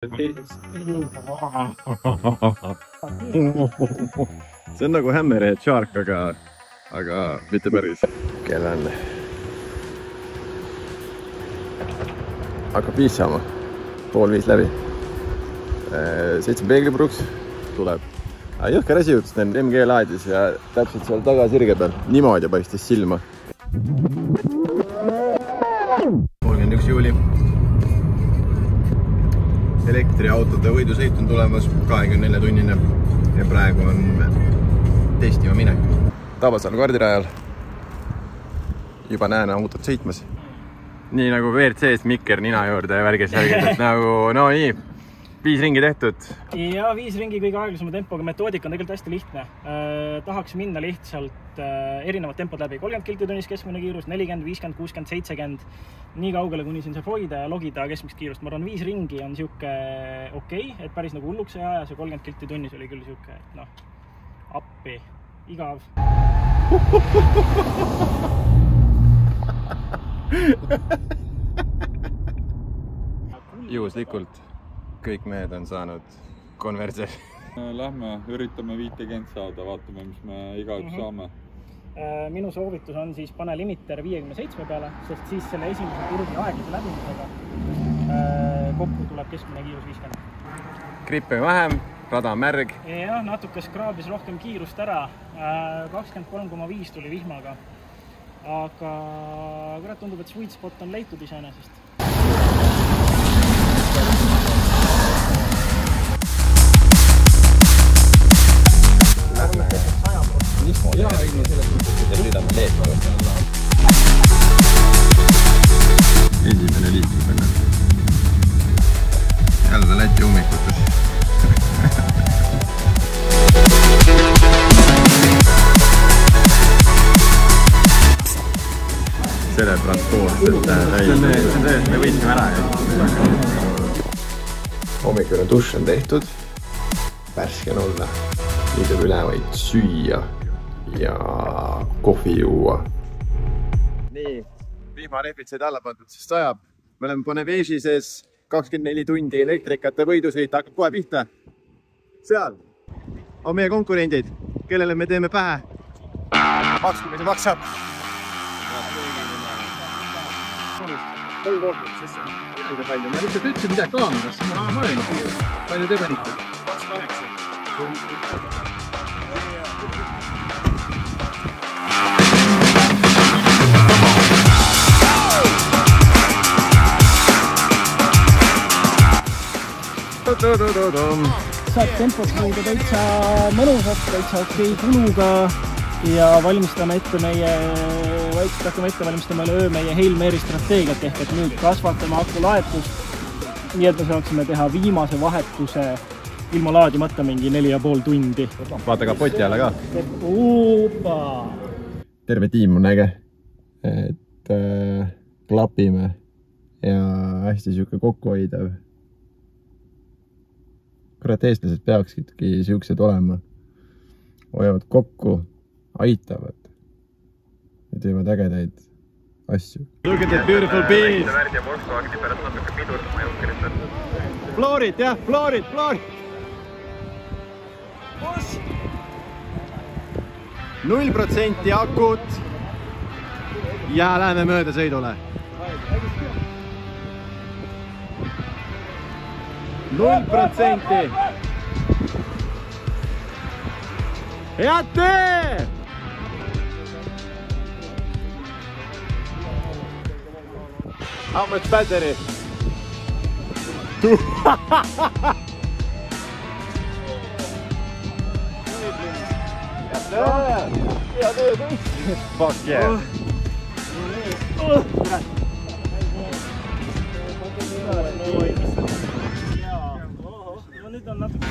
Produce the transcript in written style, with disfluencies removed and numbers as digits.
See on nagu Hammerhead Shark, aga mitte päris. Kell on hakkab 5 saama, 4:30 läbi. 7 peeglipuruks tuleb. Jõhker asi juhtus, teen MG laadis ja täpselt seal taga sirge peal. Niimoodi paistis silma. 31. juuli. Elektriautode võidusõit on tulemas 24-tunnine ja praegu on testima minek. Tabasalu kardirajal. Juba näen autot sõitmas. Nii nagu WRC-s mikker nina juurde ja värgis, nagu no nii. 5 ringi tehtud. Ja 5 ringi kõige aeglasema tempoga. Metoodika on tegelikult hästi lihtne. Tahaks minna lihtsalt erinevad tempod läbi. 30 kilti tunnis keskmine kiirus, 40, 50, 60, 70. Nii kaugele, kuni siin saab hoida ja logida keskmist kiirust. Ma arvan, 5 ringi on siuke okei, et päris nagu hulluks ei aja. See 30 kilti tunnis oli küll siuke, et noh, appi, igav. Juhuslikult kõik mehed on saanud konverse. Lähme, üritame 50 saada, vaatame, mis me igaüks saame. Minu soovitus on siis pane limiter 57 peale, sest siis selle esimese kurvi aeglase läbimisega kokku tuleb keskmine kiirus 50. Grippe vähem, rada on märg. Ja natuke skraabis rohkem kiirust ära. 23,5 tuli vihmaga. Aga kurat tundub, et sweet spot on leitud iseenesest. Esimene liiklusega. Jälle Läti ummikutes. Selle transportselt täis. Me võitsime ära. Hommikune dušš on tehtud. Värske on olla. Nii tuleb üle vaid süüa ja kohvi juua. Nii, vihmarehvid said alla pandud, sest sajab. Me oleme Bonnevege'i sees 24 tundi elektrikate võidusõit hakkab kohe pihta. Seal on meie konkurendid, kellele me teeme pähe. Maksku, mis see maksab. Ma lihtsalt ütlesin midagi kaameras, ma mõelnud. Palju te panite? 28. Saab tempos hoida täitsa mõnusat, täitsa okei kuluga ja valmistame ette vaikselt hakkame ette valmistama meie Hail Mary strateegiat ehk et nüüd kasvatame aku laetust nii, et me saaksime teha viimase vahetuse ilma laadimata mingi 4,5 tundi. Vaata ka poti alla ka. Oopa! Terve tiim on äge, et klapime ja hästi siuke kokkuhoidav. Kurat, eestlased peaksidki siuksed olema. Hoiavad kokku, aitavad ja teevad ägedaid asju. Look at the beautiful bees! Floorit, jah, floorit! 0% akut ja läheme mööda sõidule. 0%! Head tee! How much battery? Fuck yeah! Nüüd on natuke